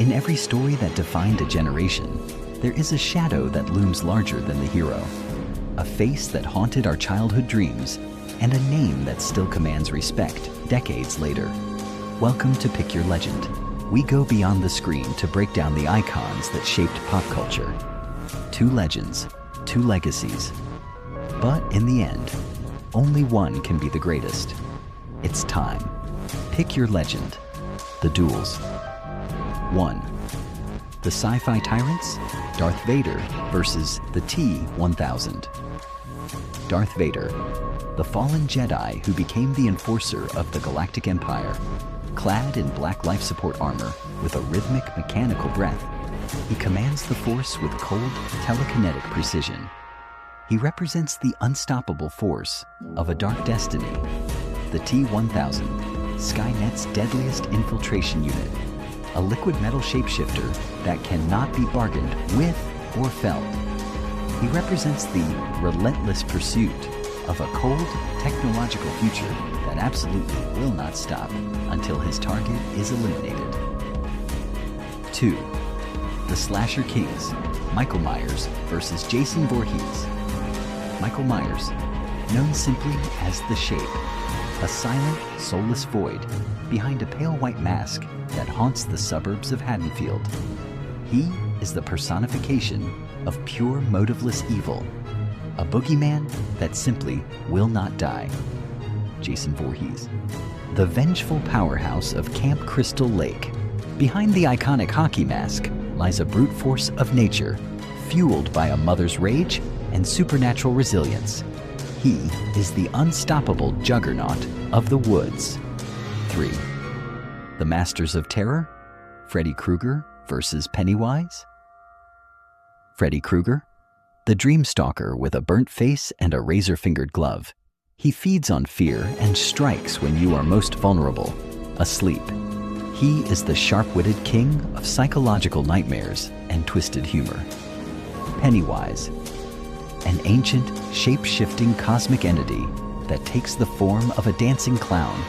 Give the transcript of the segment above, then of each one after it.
In every story that defined a generation, there is a shadow that looms larger than the hero, a face that haunted our childhood dreams, and a name that still commands respect decades later. Welcome to Pick Your Legend. We go beyond the screen to break down the icons that shaped pop culture. Two legends, two legacies. But in the end, only one can be the greatest. It's time. Pick your legend. The duels. 1. The sci-fi tyrants, Darth Vader versus the T-1000. Darth Vader, the fallen Jedi who became the enforcer of the Galactic Empire, clad in black life support armor with a rhythmic mechanical breath, he commands the Force with cold, telekinetic precision. He represents the unstoppable force of a dark destiny, the T-1000, Skynet's deadliest infiltration unit, a liquid metal shapeshifter that cannot be bargained with or felt. He represents the relentless pursuit of a cold, technological future that absolutely will not stop until his target is eliminated. 2. The Slasher Kings, Michael Myers versus Jason Voorhees. Michael Myers, known simply as The Shape, a silent, soulless void behind a pale white mask that haunts the suburbs of Haddonfield. He is the personification of pure motiveless evil, a boogeyman that simply will not die. Jason Voorhees, the vengeful powerhouse of Camp Crystal Lake. Behind the iconic hockey mask lies a brute force of nature, fueled by a mother's rage and supernatural resilience. He is the unstoppable juggernaut of the woods. 3. The Masters of Terror, Freddy Krueger versus Pennywise. Freddy Krueger, the dream stalker with a burnt face and a razor-fingered glove. He feeds on fear and strikes when you are most vulnerable, asleep. He is the sharp-witted king of psychological nightmares and twisted humor. Pennywise, an ancient, shape-shifting cosmic entity that takes the form of a dancing clown.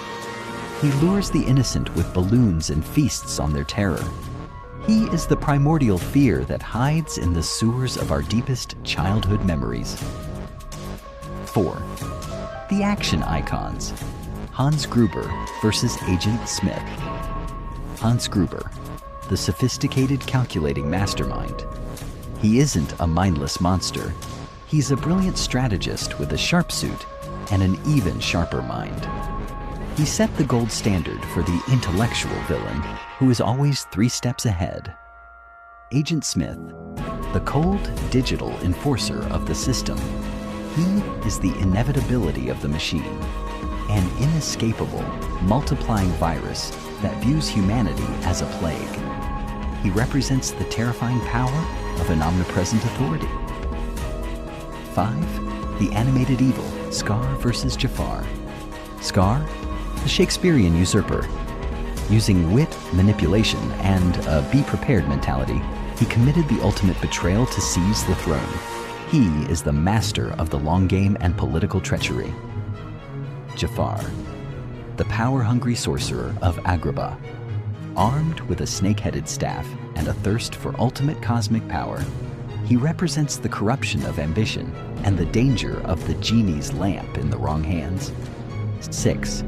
He lures the innocent with balloons and feasts on their terror. He is the primordial fear that hides in the sewers of our deepest childhood memories. 4. The action icons, Hans Gruber versus Agent Smith. Hans Gruber, the sophisticated calculating mastermind. He isn't a mindless monster. He's a brilliant strategist with a sharp suit and an even sharper mind. He set the gold standard for the intellectual villain who is always 3 steps ahead. Agent Smith, the cold, digital enforcer of the system. He is the inevitability of the machine, an inescapable, multiplying virus that views humanity as a plague. He represents the terrifying power of an omnipresent authority. 5. The animated evil, Scar versus Jafar. Scar, the Shakespearean usurper. Using wit, manipulation, and a be-prepared mentality, he committed the ultimate betrayal to seize the throne. He is the master of the long game and political treachery. Jafar, the power-hungry sorcerer of Agrabah. Armed with a snake-headed staff and a thirst for ultimate cosmic power, he represents the corruption of ambition and the danger of the genie's lamp in the wrong hands. 6.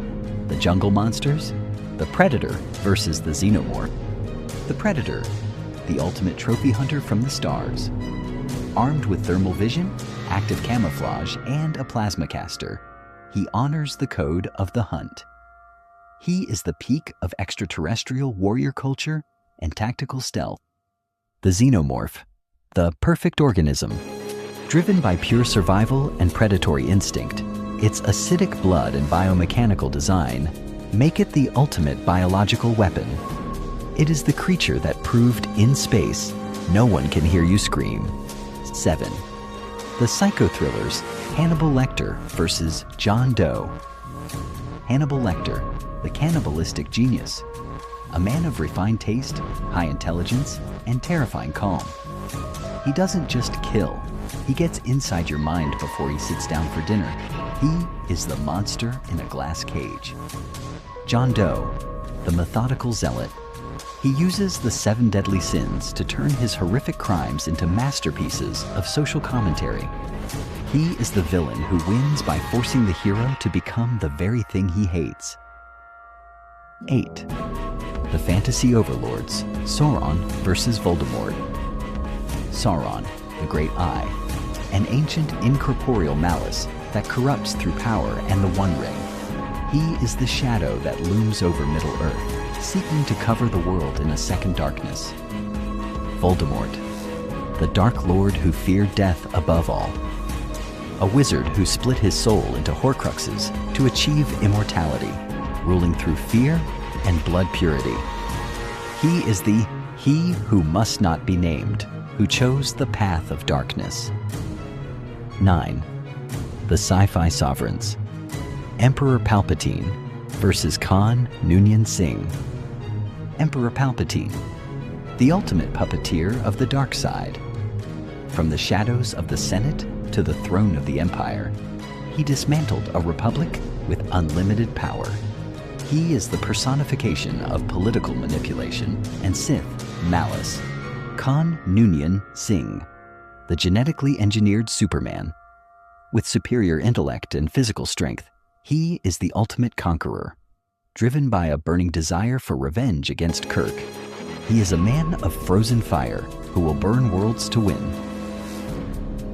The jungle monsters, the Predator versus the Xenomorph. The Predator, the ultimate trophy hunter from the stars. Armed with thermal vision, active camouflage, and a plasma caster, he honors the code of the hunt. He is the peak of extraterrestrial warrior culture and tactical stealth. The Xenomorph, the perfect organism. Driven by pure survival and predatory instinct, its acidic blood and biomechanical design make it the ultimate biological weapon. It is the creature that proved in space no one can hear you scream. 7. The psychothrillers Hannibal Lecter versus John Doe. Hannibal Lecter, the cannibalistic genius. A man of refined taste, high intelligence, and terrifying calm. He doesn't just kill, he gets inside your mind before he sits down for dinner. He is the monster in a glass cage. John Doe, the methodical zealot. He uses the 7 deadly sins to turn his horrific crimes into masterpieces of social commentary. He is the villain who wins by forcing the hero to become the very thing he hates. 8. The fantasy overlords, Sauron versus Voldemort. Sauron, the Great Eye, an ancient incorporeal malice that corrupts through power and the One Ring. He is the shadow that looms over Middle-earth, seeking to cover the world in a second darkness. Voldemort, the Dark Lord who feared death above all. A wizard who split his soul into Horcruxes to achieve immortality, ruling through fear and blood purity. He is the He who must not be named, who chose the path of darkness. 9. The Sci-Fi Sovereigns. Emperor Palpatine versus Khan Noonien Singh. Emperor Palpatine, the ultimate puppeteer of the dark side. From the shadows of the Senate to the throne of the Empire, he dismantled a republic with unlimited power. He is the personification of political manipulation and Sith malice. Khan Noonien Singh, the genetically engineered Superman. With superior intellect and physical strength, he is the ultimate conqueror. Driven by a burning desire for revenge against Kirk, he is a man of frozen fire who will burn worlds to win.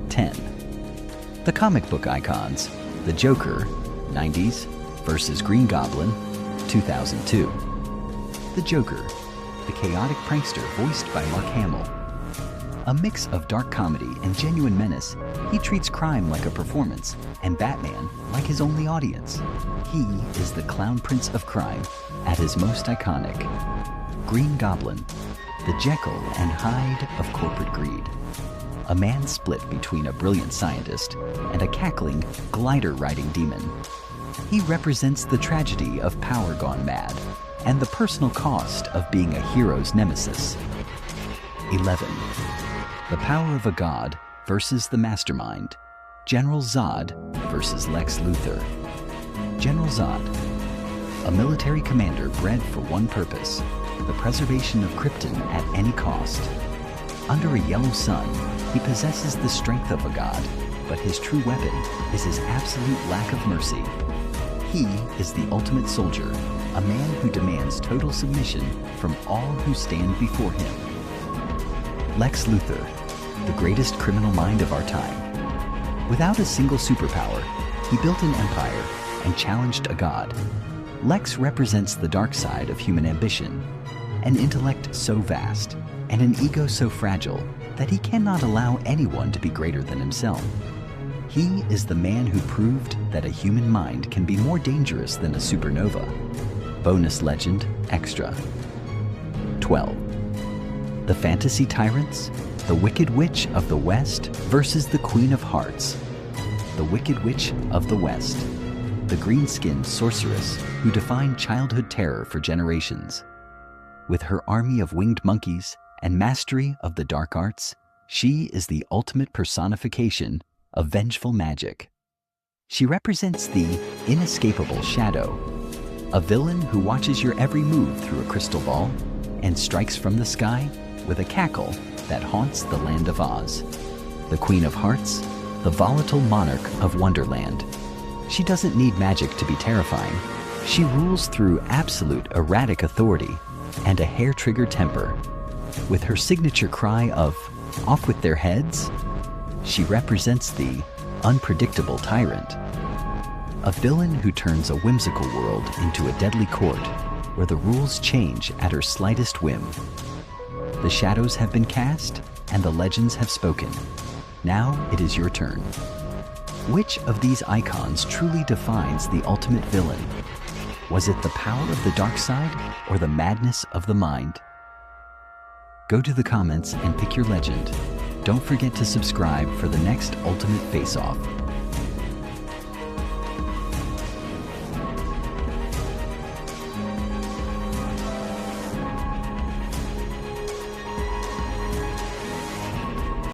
10. The comic book icons, the Joker, 90s, versus Green Goblin, 2002. The Joker, the chaotic prankster voiced by Mark Hamill. A mix of dark comedy and genuine menace, he treats crime like a performance and Batman like his only audience. He is the clown prince of crime at his most iconic. Green Goblin, the Jekyll and Hyde of corporate greed. A man split between a brilliant scientist and a cackling, glider-riding demon. He represents the tragedy of power gone mad and the personal cost of being a hero's nemesis. 11. The Power of a God versus the Mastermind. General Zod versus Lex Luthor. General Zod, a military commander bred for one purpose, the preservation of Krypton at any cost. Under a yellow sun, he possesses the strength of a god, but his true weapon is his absolute lack of mercy. He is the ultimate soldier, a man who demands total submission from all who stand before him. Lex Luthor, the greatest criminal mind of our time. Without a single superpower, he built an empire and challenged a god. Lex represents the dark side of human ambition, an intellect so vast and an ego so fragile that he cannot allow anyone to be greater than himself. He is the man who proved that a human mind can be more dangerous than a supernova. Bonus legend extra. 12. The Fantasy Tyrants, the Wicked Witch of the West versus the Queen of Hearts. The Wicked Witch of the West, the green-skinned sorceress who defined childhood terror for generations. With her army of winged monkeys and mastery of the dark arts, she is the ultimate personification of vengeful magic. She represents the inescapable shadow, a villain who watches your every move through a crystal ball and strikes from the sky with a cackle that haunts the land of Oz. The Queen of Hearts, the volatile monarch of Wonderland. She doesn't need magic to be terrifying. She rules through absolute erratic authority and a hair-trigger temper. With her signature cry of, "Off with their heads," she represents the unpredictable tyrant. A villain who turns a whimsical world into a deadly court where the rules change at her slightest whim. The shadows have been cast and the legends have spoken. Now it is your turn. Which of these icons truly defines the ultimate villain? Was it the power of the dark side or the madness of the mind? Go to the comments and pick your legend. Don't forget to subscribe for the next Ultimate Face-Off.